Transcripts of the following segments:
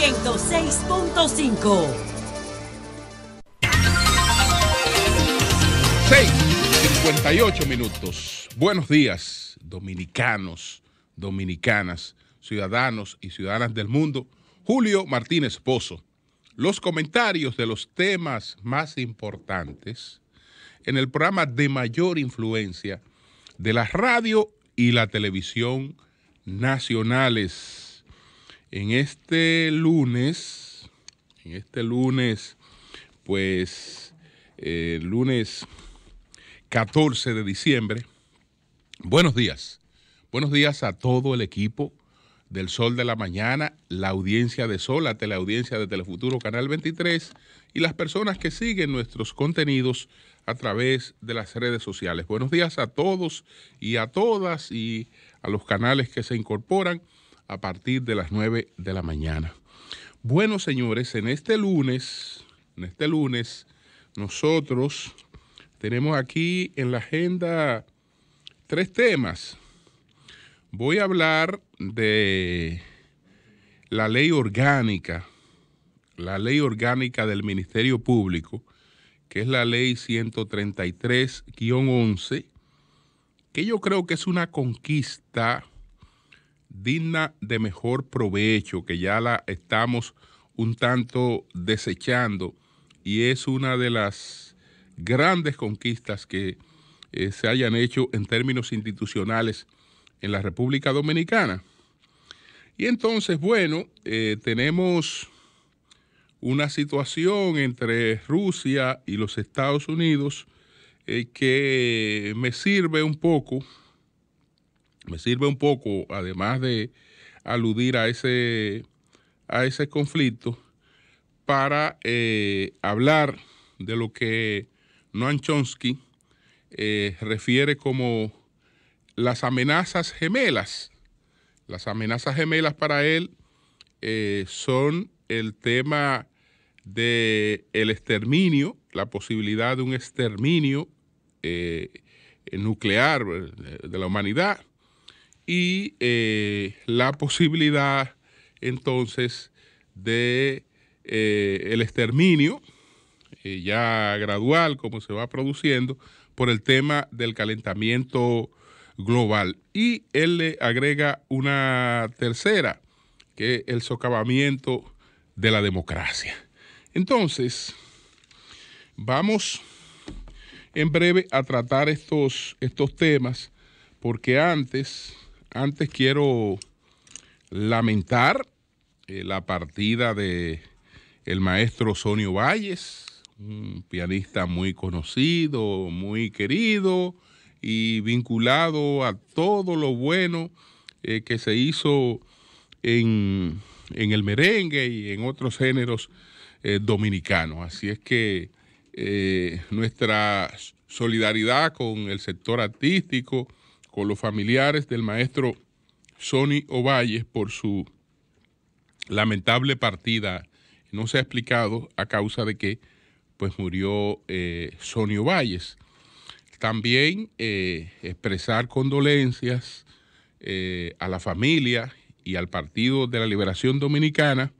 106.5. 6:58 minutos. Buenos días, dominicanos, dominicanas, ciudadanos y ciudadanas del mundo. Julio Martínez Pozo. Los comentarios de los temas más importantes en el programa de mayor influencia de la radio y la televisión nacionales. En este lunes, pues, lunes 14 de diciembre. Buenos días. Buenos días a todo el equipo del Sol de la Mañana, la audiencia de Sol, la teleaudiencia de Telefuturo Canal 23 y las personas que siguen nuestros contenidos a través de las redes sociales. Buenos días a todos y a todas y a los canales que se incorporan a partir de las 9 de la mañana. Bueno, señores, en este lunes, nosotros tenemos aquí en la agenda 3 temas. Voy a hablar de la ley orgánica del Ministerio Público, que es la ley 133-11, que yo creo que es una conquista digna de mejor provecho, que ya la estamos un tanto desechando, y es una de las grandes conquistas que se hayan hecho en términos institucionales en la República Dominicana. Y entonces, bueno, tenemos una situación entre Rusia y los Estados Unidos que me sirve un poco, además de aludir a ese conflicto, para hablar de lo que Noam Chomsky refiere como las amenazas gemelas. Las amenazas gemelas para él son el tema del exterminio, la posibilidad de un exterminio nuclear de la humanidad y la posibilidad entonces de el exterminio ya gradual, como se va produciendo, por el tema del calentamiento global. Y él le agrega una tercera, que es el socavamiento de la democracia. Entonces, vamos en breve a tratar estos temas, porque antes quiero lamentar la partida de el maestro Sonio Valles, un pianista muy conocido, muy querido y vinculado a todo lo bueno que se hizo en el merengue y en otros géneros dominicanos. Así es que nuestra solidaridad con el sector artístico, con los familiares del maestro Sonio Valles por su lamentable partida. No se ha explicado a causa de que pues murió Sonio Valles. También expresar condolencias a la familia y al Partido de la Liberación Dominicana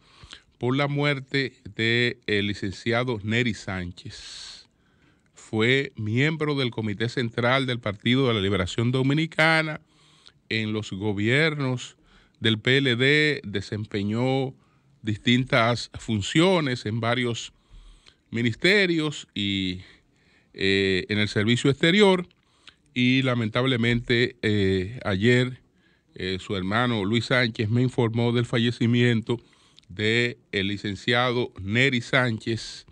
por la muerte del licenciado Nery Sánchez. Fue miembro del Comité Central del Partido de la Liberación Dominicana. En los gobiernos del PLD desempeñó distintas funciones en varios ministerios y en el servicio exterior, y lamentablemente ayer su hermano Luis Sánchez me informó del fallecimiento del licenciado Nery Sánchez,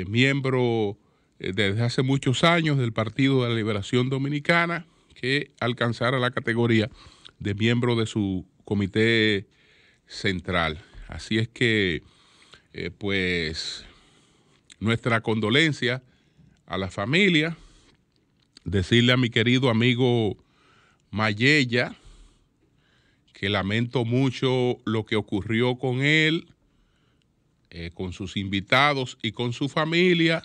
miembro desde hace muchos años del Partido de la Liberación Dominicana, que alcanzara la categoría de miembro de su comité central. Así es que nuestra condolencia a la familia, decirle a mi querido amigo Mayella que lamento mucho lo que ocurrió con él, con sus invitados y con su familia,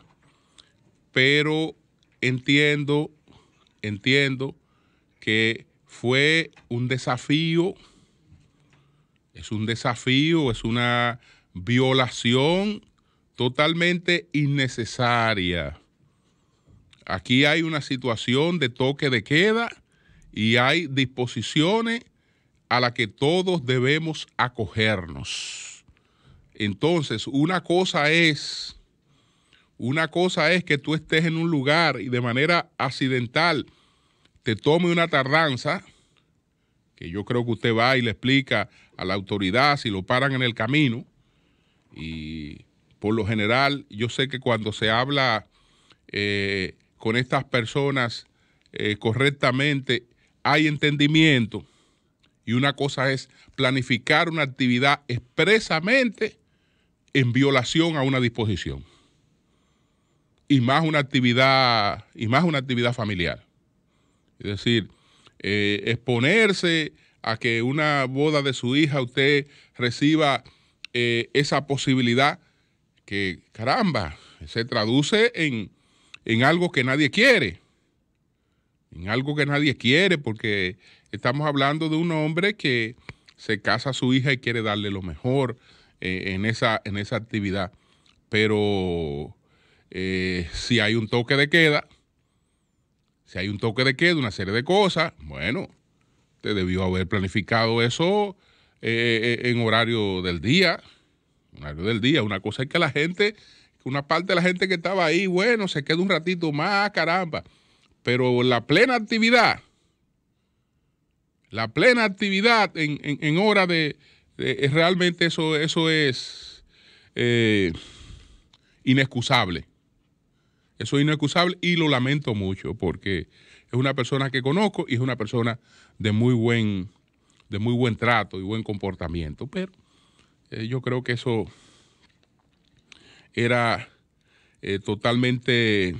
pero entiendo que fue un desafío Es un desafío, es una violación totalmente innecesaria. Aquí hay una situación de toque de queda y hay disposiciones a las que todos debemos acogernos. Entonces, una cosa es que tú estés en un lugar y de manera accidental te tome una tardanza, que yo creo que usted va y le explica a la autoridad si lo paran en el camino. Y por lo general, yo sé que cuando se habla con estas personas correctamente, hay entendimiento. Y una cosa es planificar una actividad expresamente en violación a una disposición. Y más una actividad familiar. Es decir, exponerse a que una boda de su hija usted reciba esa posibilidad que, caramba, se traduce en algo que nadie quiere. En algo que nadie quiere, porque estamos hablando de un hombre que se casa a su hija y quiere darle lo mejor en esa actividad. Pero si hay un toque de queda, una serie de cosas, bueno, usted debió haber planificado eso en horario del día. Una cosa es que una parte de la gente que estaba ahí, bueno, se queda un ratito más, caramba. Pero la plena actividad en hora de realmente eso es inexcusable. Eso es inexcusable y lo lamento mucho porque es una persona que conozco y es una persona de muy buen trato y buen comportamiento. Pero yo creo que eso era totalmente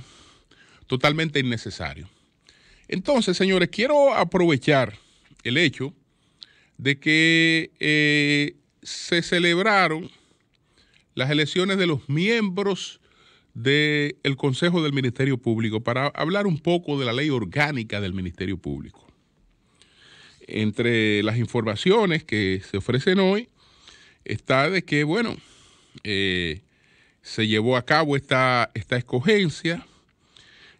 innecesario. Entonces, señores, quiero aprovechar el hecho de que se celebraron las elecciones de los miembros del Consejo del Ministerio Público para hablar un poco de la ley orgánica del Ministerio Público. Entre las informaciones que se ofrecen hoy está de que, bueno, se llevó a cabo esta escogencia,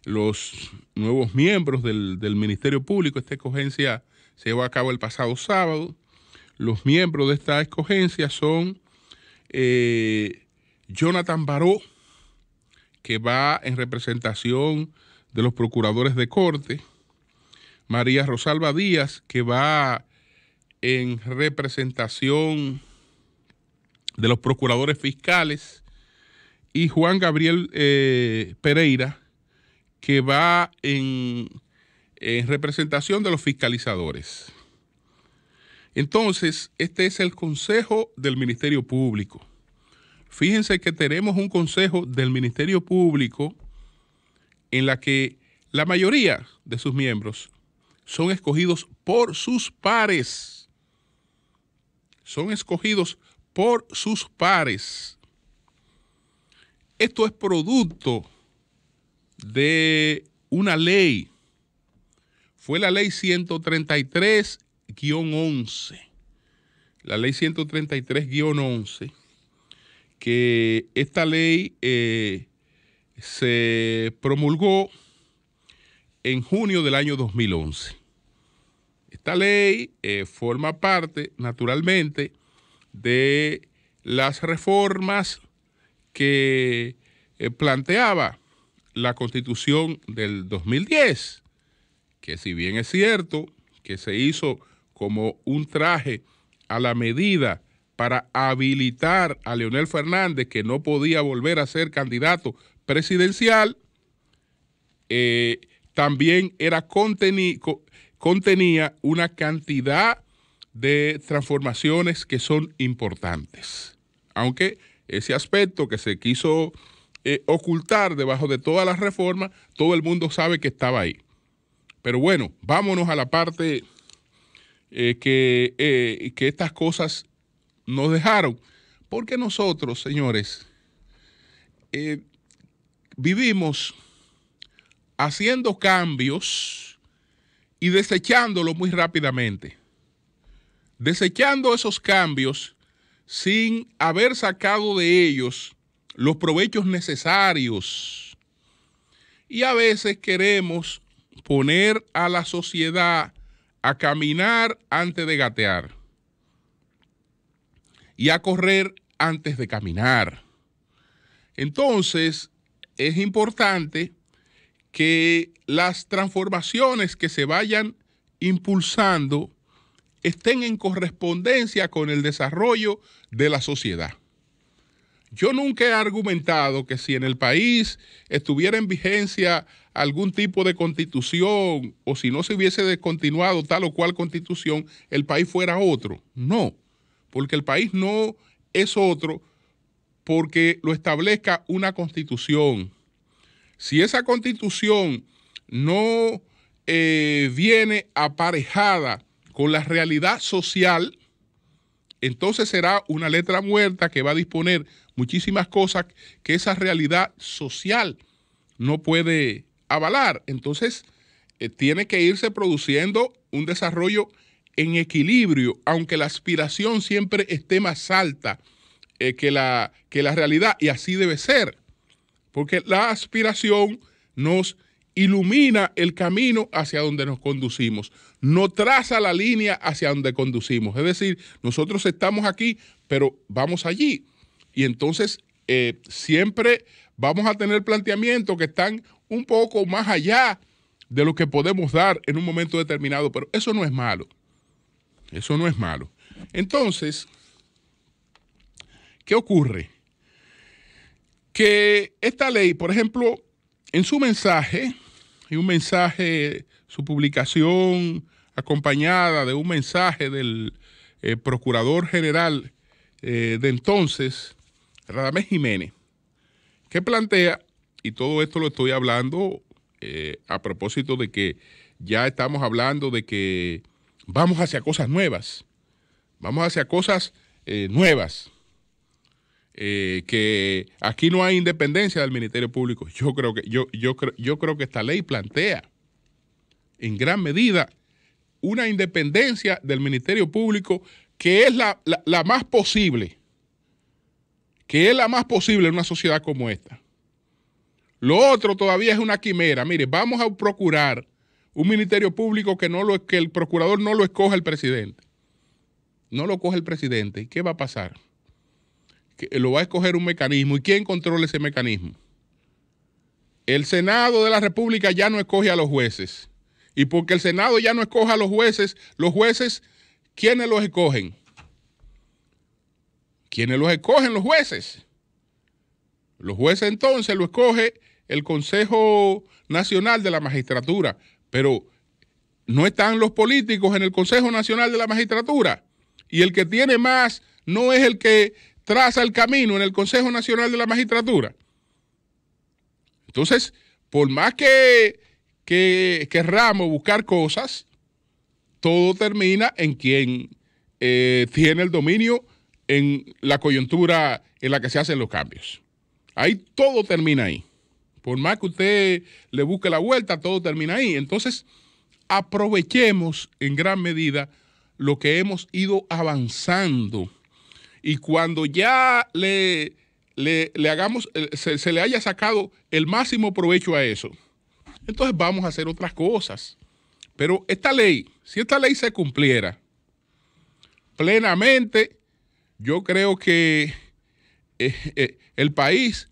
los nuevos miembros del Ministerio Público. Esta escogencia se llevó a cabo el pasado sábado. Los miembros de esta escogencia son Jonathan Baró, que va en representación de los procuradores de corte, María Rosalba Díaz, que va en representación de los procuradores fiscales, y Juan Gabriel Pereira, que va en representación de los fiscalizadores. Entonces, este es el Consejo del Ministerio Público. Fíjense que tenemos un Consejo del Ministerio Público en la que la mayoría de sus miembros son escogidos por sus pares. Son escogidos por sus pares. Esto es producto de una ley. Fue la ley 133-11. La ley 133-11, que esta ley se promulgó en junio del año 2011. Esta ley forma parte, naturalmente, de las reformas que planteaba la Constitución del 2010, que si bien es cierto que se hizo como un traje a la medida para habilitar a Leonel Fernández, que no podía volver a ser candidato presidencial, también contenía una cantidad de transformaciones que son importantes. Aunque ese aspecto que se quiso ocultar debajo de todas las reformas, todo el mundo sabe que estaba ahí. Pero bueno, vámonos a la parte que estas cosas nos dejaron. Porque nosotros, señores, vivimos haciendo cambios y desechándolos muy rápidamente. desechando esos cambios sin haber sacado de ellos los provechos necesarios. Y a veces queremos poner a la sociedad a caminar antes de gatear y a correr antes de caminar. Entonces, es importante que las transformaciones que se vayan impulsando estén en correspondencia con el desarrollo de la sociedad. Yo nunca he argumentado que si en el país estuviera en vigencia algún tipo de constitución o si no se hubiese descontinuado tal o cual constitución, el país fuera otro. No, porque el país no es otro porque lo establezca una constitución. Si esa constitución no viene aparejada con la realidad social, entonces será una letra muerta que va a disponer muchísimas cosas que esa realidad social no puede avalar. Entonces, tiene que irse produciendo un desarrollo en equilibrio, aunque la aspiración siempre esté más alta que la realidad, y así debe ser, porque la aspiración nos ilumina el camino hacia donde nos conducimos, no traza la línea hacia donde conducimos. Es decir, nosotros estamos aquí, pero vamos allí. Y entonces siempre vamos a tener planteamientos que están un poco más allá de lo que podemos dar en un momento determinado, pero eso no es malo. Eso no es malo. Entonces, ¿qué ocurre? Que esta ley, por ejemplo, en su mensaje, su publicación acompañada de un mensaje del Procurador General de entonces, Radamés Jiménez, que plantea, y todo esto lo estoy hablando a propósito de que ya estamos hablando de que vamos hacia cosas nuevas, que aquí no hay independencia del Ministerio Público. Yo creo que esta ley plantea en gran medida una independencia del Ministerio Público que es la más posible, en una sociedad como esta. Lo otro todavía es una quimera. Mire, vamos a procurar un Ministerio Público que el procurador no lo escoja el presidente. No lo coge el presidente. ¿Y qué va a pasar? Que lo va a escoger un mecanismo. ¿Y quién controla ese mecanismo? El Senado de la República ya no escoge a los jueces. Y porque el Senado ya no escoge a los jueces, ¿quiénes los escogen? ¿Quiénes los escogen? Los jueces. Los jueces entonces lo escoge el Consejo Nacional de la Magistratura, pero no están los políticos en el Consejo Nacional de la Magistratura. Y el que tiene más no es el que traza el camino en el Consejo Nacional de la Magistratura. Entonces, por más que querramos buscar cosas, todo termina en quien tiene el dominio en la coyuntura en la que se hacen los cambios. Ahí todo termina ahí. Por más que usted le busque la vuelta, todo termina ahí. Entonces, aprovechemos en gran medida lo que hemos ido avanzando. Y cuando ya se le haya sacado el máximo provecho a eso, entonces vamos a hacer otras cosas. Pero esta ley, si esta ley se cumpliera plenamente, yo creo que el país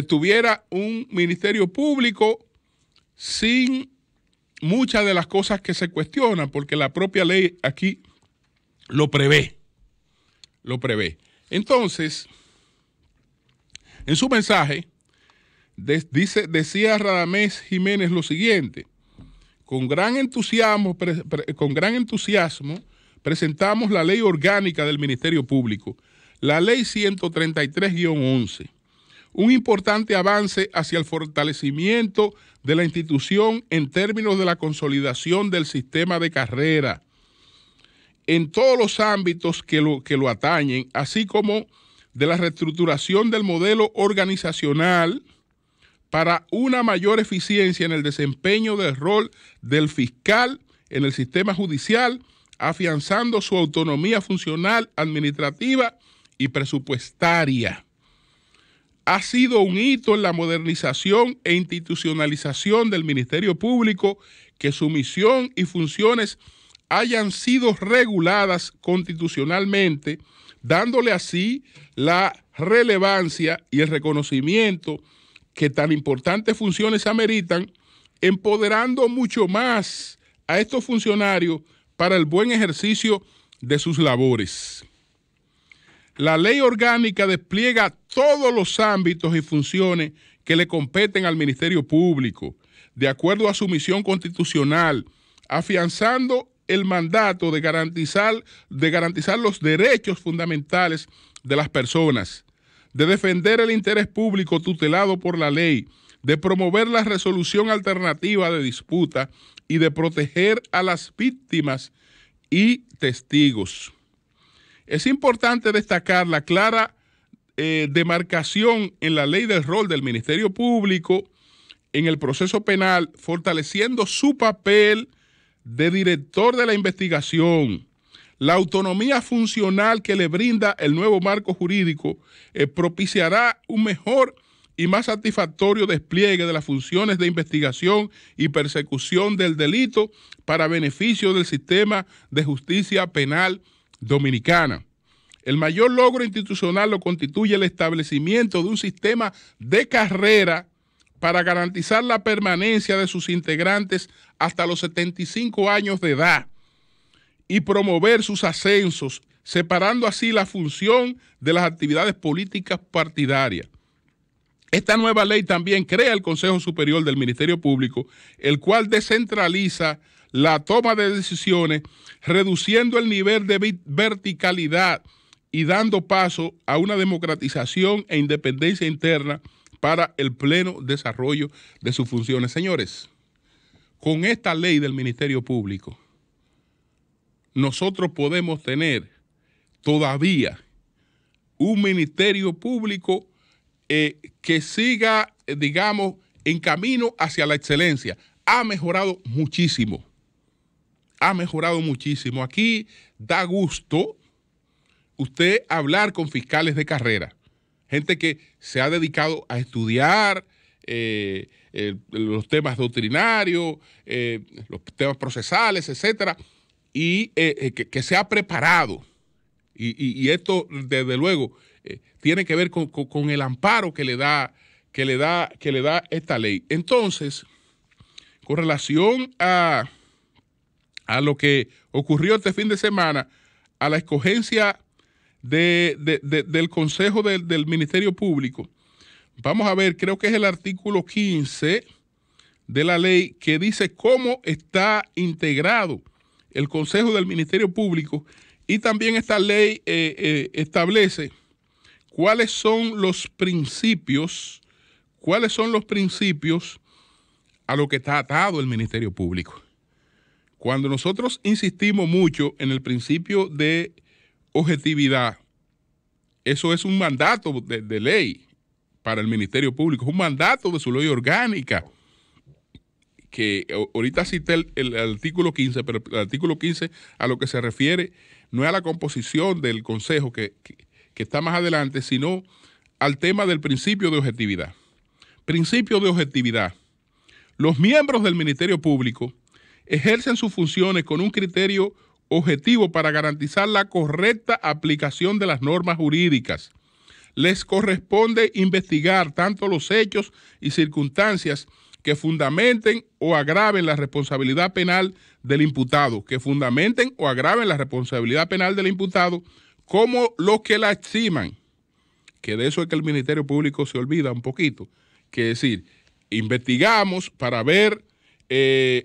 tuviera un ministerio público sin muchas de las cosas que se cuestionan, porque la propia ley aquí lo prevé. Entonces, en su mensaje, decía Radamés Jiménez lo siguiente: con gran entusiasmo presentamos la ley orgánica del Ministerio Público, la ley 133-11, un importante avance hacia el fortalecimiento de la institución en términos de la consolidación del sistema de carrera en todos los ámbitos que lo atañen, así como de la reestructuración del modelo organizacional para una mayor eficiencia en el desempeño del rol del fiscal en el sistema judicial, afianzando su autonomía funcional, administrativa y presupuestaria. Ha sido un hito en la modernización e institucionalización del Ministerio Público que su misión y funciones hayan sido reguladas constitucionalmente, dándole así la relevancia y el reconocimiento que tan importantes funciones ameritan, empoderando mucho más a estos funcionarios para el buen ejercicio de sus labores. La ley orgánica despliega todos los ámbitos y funciones que le competen al Ministerio Público, de acuerdo a su misión constitucional, afianzando el mandato de garantizar los derechos fundamentales de las personas, de defender el interés público tutelado por la ley, de promover la resolución alternativa de disputa y de proteger a las víctimas y testigos. Es importante destacar la clara demarcación en la ley del rol del Ministerio Público en el proceso penal, fortaleciendo su papel de director de la investigación. La autonomía funcional que le brinda el nuevo marco jurídico propiciará un mejor y más satisfactorio despliegue de las funciones de investigación y persecución del delito para beneficio del sistema de justicia penal dominicana. El mayor logro institucional lo constituye el establecimiento de un sistema de carrera para garantizar la permanencia de sus integrantes hasta los 75 años de edad y promover sus ascensos, separando así la función de las actividades políticas partidarias. Esta nueva ley también crea el Consejo Superior del Ministerio Público, el cual descentraliza la toma de decisiones, reduciendo el nivel de verticalidad y dando paso a una democratización e independencia interna para el pleno desarrollo de sus funciones. Señores, con esta ley del Ministerio Público, nosotros podemos tener todavía un Ministerio Público que siga, digamos, en camino hacia la excelencia. Ha mejorado muchísimo. Ha mejorado muchísimo. Aquí da gusto usted hablar con fiscales de carrera, gente que se ha dedicado a estudiar los temas doctrinarios, los temas procesales, etcétera, y que se ha preparado. Y esto, desde luego, tiene que ver con el amparo que le da esta ley. Entonces, con relación a lo que ocurrió este fin de semana, a la escogencia del Consejo del Ministerio Público, vamos a ver, creo que es el artículo 15 de la ley que dice cómo está integrado el Consejo del Ministerio Público, y también esta ley establece cuáles son los principios a lo que está atado el Ministerio Público. Cuando nosotros insistimos mucho en el principio de objetividad, eso es un mandato de ley para el Ministerio Público, es un mandato de su ley orgánica, que ahorita cité el artículo 15, pero el artículo 15 a lo que se refiere no es a la composición del Consejo que está más adelante, sino al tema del principio de objetividad. Principio de objetividad. Los miembros del Ministerio Público ejercen sus funciones con un criterio objetivo para garantizar la correcta aplicación de las normas jurídicas. Les corresponde investigar tanto los hechos y circunstancias que fundamenten o agraven la responsabilidad penal del imputado, como los que la eximan, que de eso es que el Ministerio Público se olvida un poquito, que es decir, investigamos para ver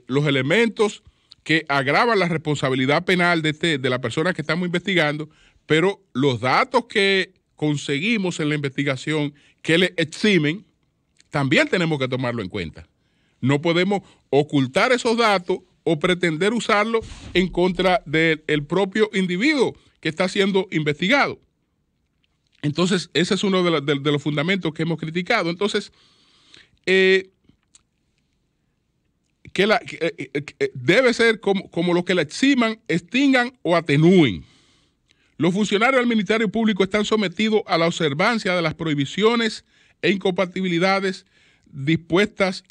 los elementos que agravan la responsabilidad penal de la persona que estamos investigando, pero los datos que conseguimos en la investigación que le eximen, también tenemos que tomarlo en cuenta. No podemos ocultar esos datos o pretender usarlos en contra del propio individuo que está siendo investigado. Entonces, ese es uno de los fundamentos que hemos criticado. Entonces, debe ser como los que la eximan, extingan o atenúen. Los funcionarios del Ministerio Público están sometidos a la observancia de las prohibiciones e incompatibilidades dispuestas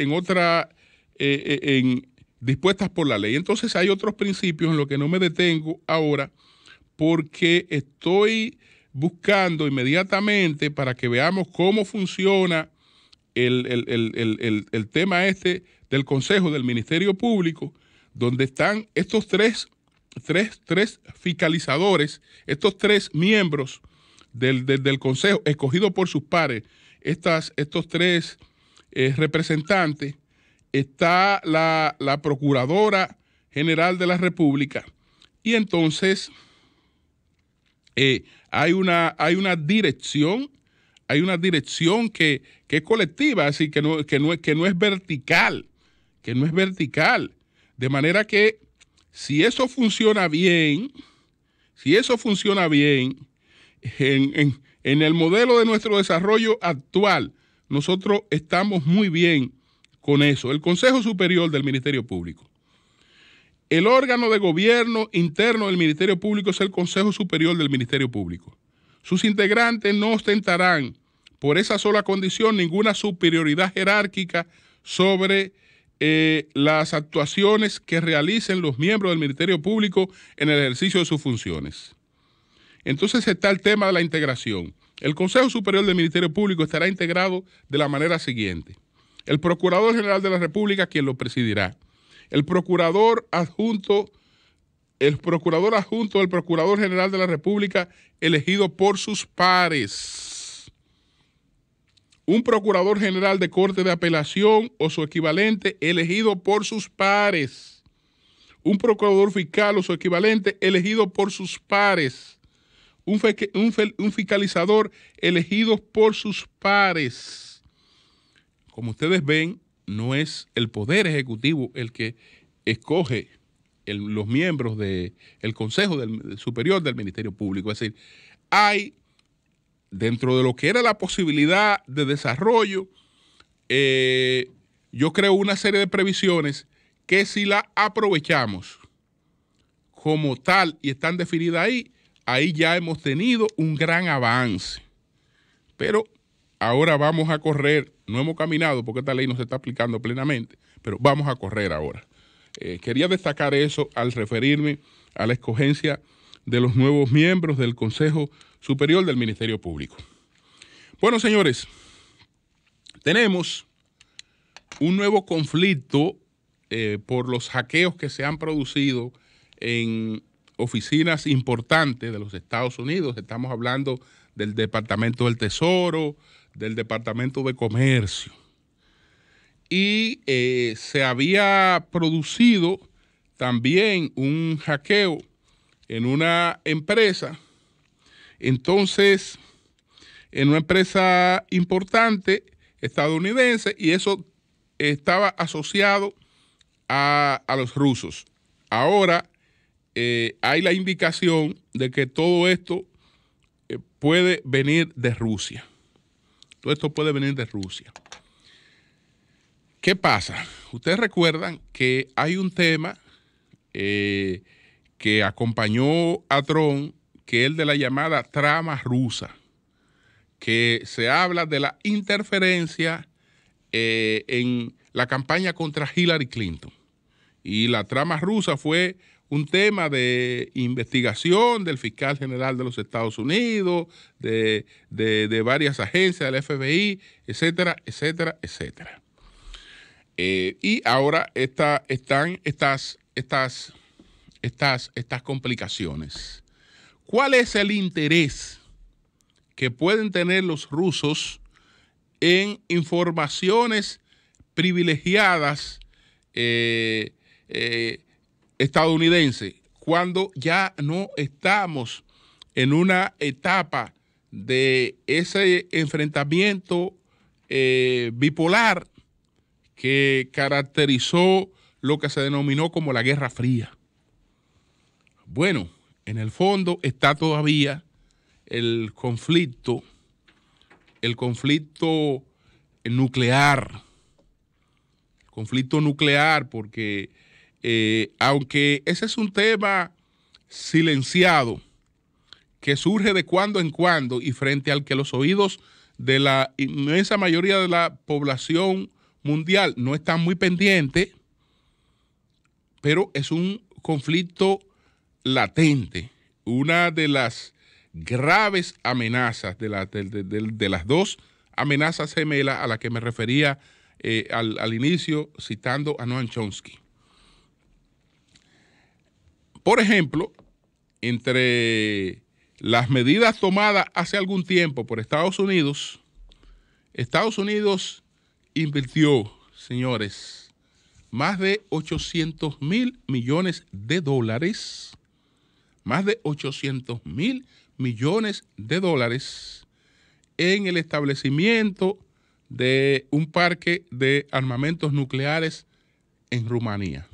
dispuestas por la ley. Entonces hay otros principios en los que no me detengo ahora porque estoy buscando inmediatamente para que veamos cómo funciona el tema este del Consejo del Ministerio Público, donde están estos tres fiscalizadores, estos tres miembros del Consejo, escogidos por sus pares, estos tres representantes. Está la Procuradora General de la República y entonces hay una dirección que es colectiva, así que no es vertical, de manera que si eso funciona bien, en el modelo de nuestro desarrollo actual, nosotros estamos muy bien con eso. El Consejo Superior del Ministerio Público. El órgano de gobierno interno del Ministerio Público es el Consejo Superior del Ministerio Público. Sus integrantes no ostentarán, por esa sola condición, ninguna superioridad jerárquica sobre las actuaciones que realicen los miembros del Ministerio Público en el ejercicio de sus funciones. Entonces está el tema de la integración. El Consejo Superior del Ministerio Público estará integrado de la manera siguiente. El Procurador General de la República, quien lo presidirá. El Procurador adjunto del Procurador General de la República, elegido por sus pares. Un Procurador General de Corte de Apelación o su equivalente, elegido por sus pares. Un Procurador Fiscal o su equivalente, elegido por sus pares. Un fiscalizador elegido por sus pares. Como ustedes ven, no es el Poder Ejecutivo el que escoge los miembros del Consejo Superior del Ministerio Público. Es decir, hay, dentro de lo que era la posibilidad de desarrollo, yo creo una serie de previsiones que si la aprovechamos como tal y están definidas ahí ya hemos tenido un gran avance. Pero ahora vamos a correr, no hemos caminado porque esta ley no se está aplicando plenamente, pero vamos a correr ahora. Quería destacar eso al referirme a la escogencia de los nuevos miembros del Consejo Superior del Ministerio Público. Bueno, señores, tenemos un nuevo conflicto por los hackeos que se han producido en oficinas importantes de los Estados Unidos. Estamos hablando del Departamento del Tesoro, del Departamento de Comercio. Y se había producido también un hackeo en una empresa, entonces, en una empresa importante estadounidense, y eso estaba asociado a los rusos. Ahora hay la indicación de que todo esto puede venir de Rusia. Todo esto puede venir de Rusia. ¿Qué pasa? Ustedes recuerdan que hay un tema que acompañó a Trump, que es el de la llamada trama rusa, que se habla de la interferencia en la campaña contra Hillary Clinton. Y la trama rusa fue un tema de investigación del fiscal general de los Estados Unidos, de varias agencias del FBI, etcétera, etcétera, etcétera. Y ahora están estas complicaciones. ¿Cuál es el interés que pueden tener los rusos en informaciones privilegiadas estadounidenses cuando ya no estamos en una etapa de ese enfrentamiento bipolar que caracterizó lo que se denominó como la Guerra Fría? Bueno, en el fondo está todavía el conflicto nuclear, conflicto nuclear, porque aunque ese es un tema silenciado, que surge de cuando en cuando y frente al que los oídos de la inmensa mayoría de la población mundial no están muy pendientes, pero es un conflicto latente. Una de las graves amenazas de las dos amenazas gemelas a las que me refería al inicio, citando a Noam Chomsky. Por ejemplo, entre las medidas tomadas hace algún tiempo por Estados Unidos invirtió, señores, más de 800.000 millones de dólares, más de 800.000 millones de dólares en el establecimiento de un parque de armamentos nucleares en Rumanía.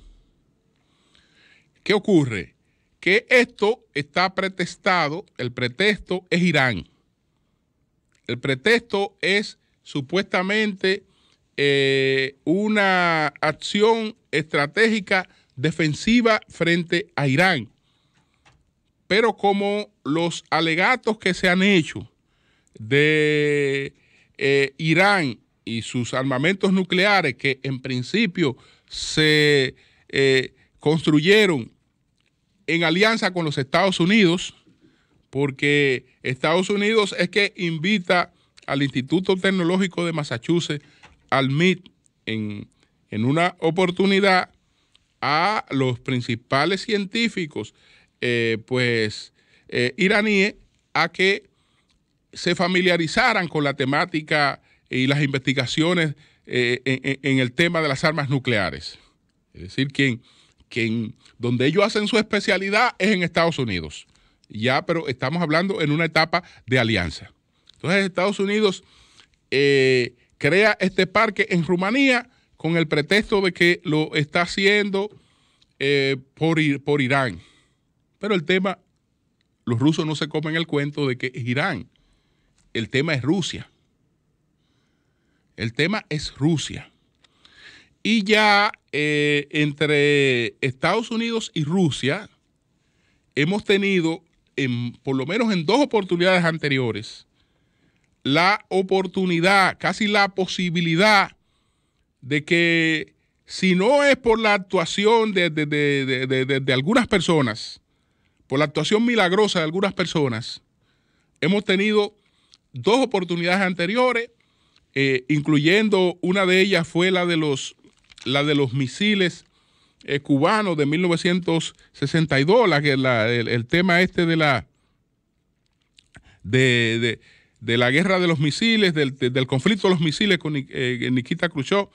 ¿Qué ocurre? Que esto está pretextado, el pretexto es Irán. El pretexto es supuestamente una acción estratégica defensiva frente a Irán. Pero como los alegatos que se han hecho de Irán y sus armamentos nucleares, que en principio se construyeron en alianza con los Estados Unidos, porque Estados Unidos es que invita al Instituto Tecnológico de Massachusetts, al MIT, en una oportunidad a los principales científicos iraníes a que se familiarizaran con la temática y las investigaciones en el tema de las armas nucleares. Es decir, donde ellos hacen su especialidad es en Estados Unidos. Ya, pero estamos hablando en una etapa de alianza. Entonces, Estados Unidos crea este parque en Rumanía con el pretexto de que lo está haciendo por Irán. Pero el tema, los rusos no se comen el cuento de que es Irán. El tema es Rusia. El tema es Rusia. Y ya entre Estados Unidos y Rusia hemos tenido, por lo menos en dos oportunidades anteriores, la oportunidad, casi la posibilidad de que, si no es por la actuación de algunas personas, por la actuación milagrosa de algunas personas, hemos tenido dos oportunidades anteriores, incluyendo una de ellas fue la de los misiles cubanos de 1962, el tema este de la guerra de los misiles, del conflicto de los misiles con Nikita Khrushchev,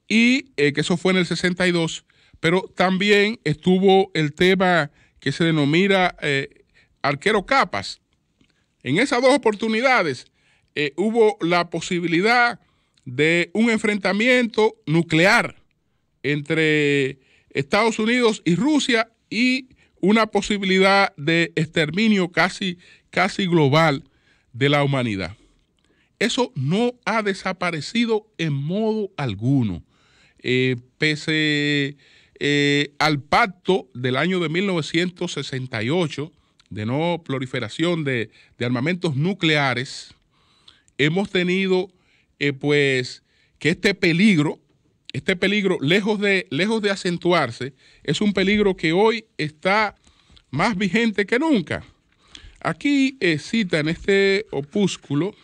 y que eso fue en el 62, pero también estuvo el tema que se denomina arquero capas. En esas dos oportunidades hubo la posibilidad de un enfrentamiento nuclear entre Estados Unidos y Rusia y una posibilidad de exterminio casi global de la humanidad. Eso no ha desaparecido en modo alguno. Pese al pacto del año de 1968 de no proliferación de armamentos nucleares, hemos tenido que este peligro, lejos de acentuarse, es un peligro que hoy está más vigente que nunca. Aquí cita en este opúsculo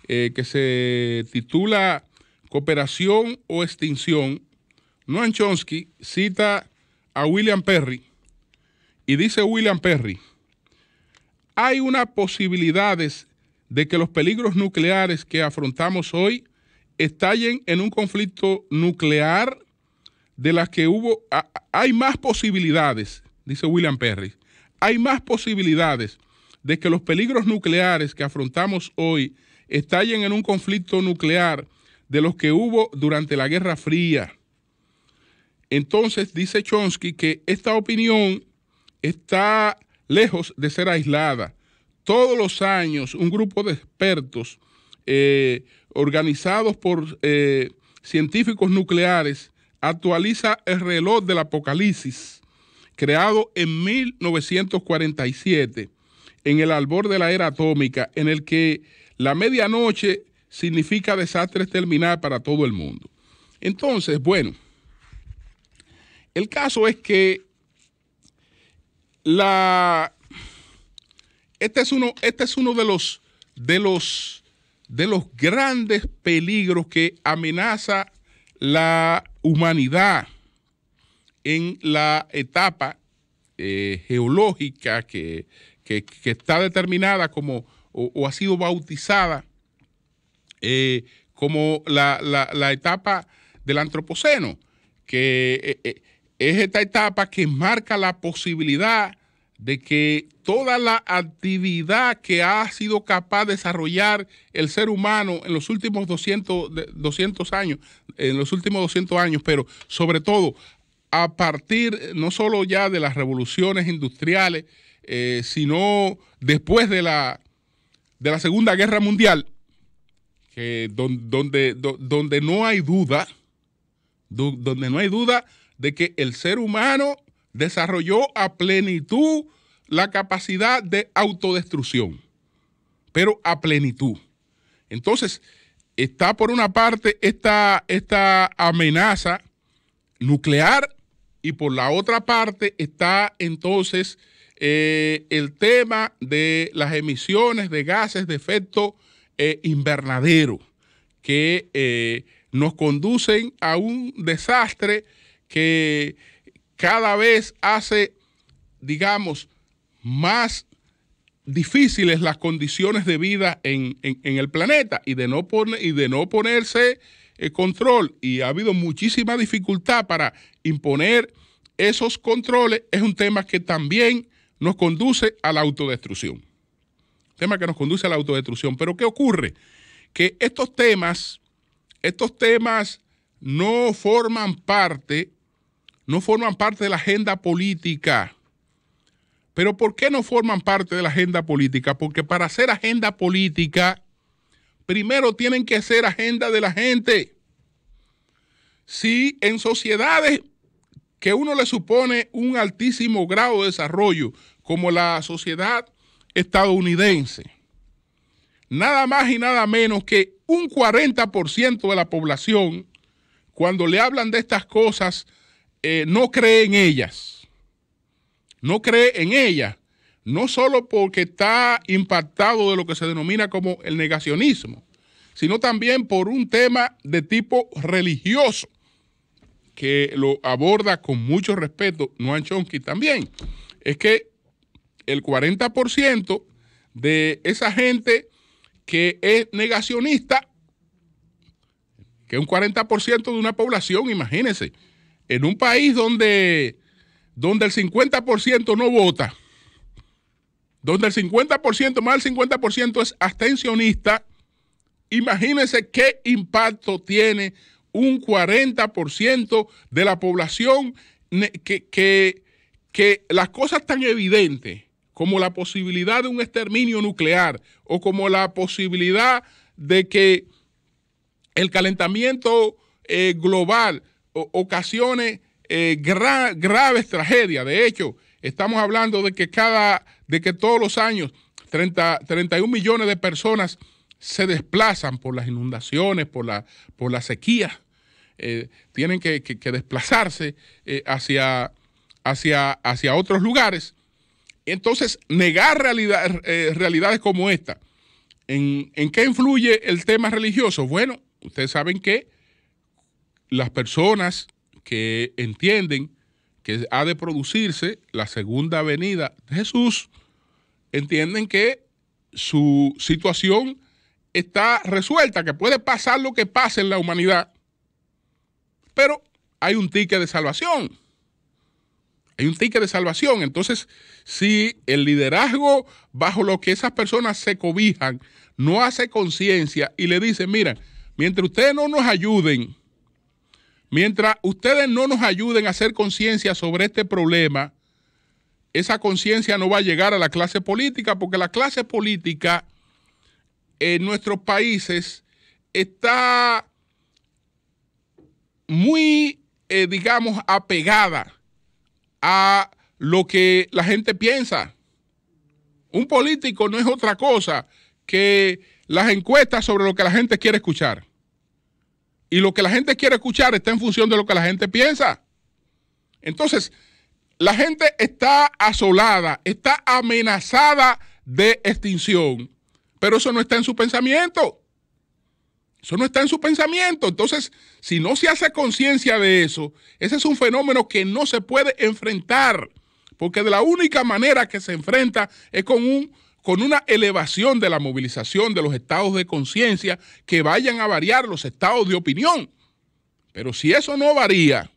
que se titula Cooperación o Extinción, Noam Chomsky cita a William Perry y dice William Perry: hay unas posibilidades de que los peligros nucleares que afrontamos hoy estallen en un conflicto nuclear de las que hubo. Hay más posibilidades, dice William Perry, hay más posibilidades de que los peligros nucleares que afrontamos hoy estallen en un conflicto nuclear de los que hubo durante la Guerra Fría. Entonces dice Chomsky que esta opinión está lejos de ser aislada. Todos los años un grupo de expertos organizados por científicos nucleares, actualiza el reloj del apocalipsis, creado en 1947, en el albor de la era atómica, en el que la medianoche significa desastre terminal para todo el mundo. Entonces, bueno, el caso es que este es uno de los grandes peligros que amenaza la humanidad en la etapa geológica que está determinada como o ha sido bautizada como la etapa del antropoceno, que es esta etapa que marca la posibilidad de que toda la actividad que ha sido capaz de desarrollar el ser humano en los últimos 200 años, pero sobre todo a partir no solo ya de las revoluciones industriales, sino después de la Segunda Guerra Mundial, donde no hay duda, de que el ser humano desarrolló a plenitud la capacidad de autodestrucción, pero a plenitud. Entonces, está por una parte esta amenaza nuclear y por la otra parte está entonces el tema de las emisiones de gases de efecto invernadero que nos conducen a un desastre que cada vez hace, digamos, más difíciles las condiciones de vida en el planeta y de no ponerse control, y ha habido muchísima dificultad para imponer esos controles. Es un tema que también nos conduce a la autodestrucción. Pero ¿qué ocurre? Que estos temas no forman parte de la agenda política. ¿Pero por qué no forman parte de la agenda política? Porque para hacer agenda política, primero tienen que ser agenda de la gente. Si en sociedades que uno le supone un altísimo grado de desarrollo, como la sociedad estadounidense, nada más y nada menos que un 40% de la población, cuando le hablan de estas cosas, no cree en ellas. No cree en ellas, no solo porque está impactado de lo que se denomina como el negacionismo, sino también por un tema de tipo religioso, que lo aborda con mucho respeto Noam Chomsky también. Es que el 40% de esa gente que es negacionista, que es un 40% de una población, imagínense, en un país donde el 50% no vota, donde el 50%, más del 50% es abstencionista, imagínense qué impacto tiene un 40% de la población que las cosas tan evidentes como la posibilidad de un exterminio nuclear o como la posibilidad de que el calentamiento global ocasione graves tragedias. De hecho, estamos hablando de que todos los años 31 millones de personas se desplazan por las inundaciones, por la sequía. Tienen que desplazarse hacia otros lugares. Entonces, negar realidades como esta. ¿En qué influye el tema religioso? Bueno, ustedes saben que las personas que entienden que ha de producirse la segunda venida de Jesús, entienden que su situación está resuelta, que puede pasar lo que pase en la humanidad, pero hay un ticket de salvación. Entonces, si el liderazgo bajo lo que esas personas se cobijan no hace conciencia y le dice, mira, mientras ustedes no nos ayuden a hacer conciencia sobre este problema, esa conciencia no va a llegar a la clase política, porque la clase política en nuestros países está muy, digamos, apegada a lo que la gente piensa. Un político no es otra cosa que las encuestas sobre lo que la gente quiere escuchar. Y lo que la gente quiere escuchar está en función de lo que la gente piensa. Entonces, la gente está asolada, está amenazada de extinción, pero eso no está en su pensamiento. Eso no está en su pensamiento. Entonces, si no se hace conciencia de eso, ese es un fenómeno que no se puede enfrentar, porque de la única manera que se enfrenta es con una elevación de la movilización de los estados de conciencia que vayan a variar los estados de opinión. Pero si eso no varía,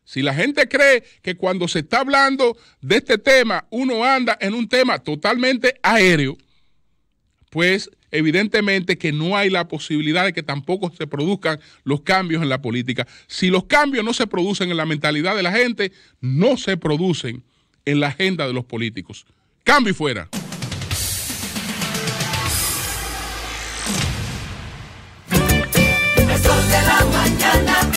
si la gente cree que cuando se está hablando de este tema uno anda en un tema totalmente aéreo, pues evidentemente que no hay la posibilidad de que tampoco se produzcan los cambios en la política. Si los cambios no se producen en la mentalidad de la gente, no se producen en la agenda de los políticos. Cambio y fuera.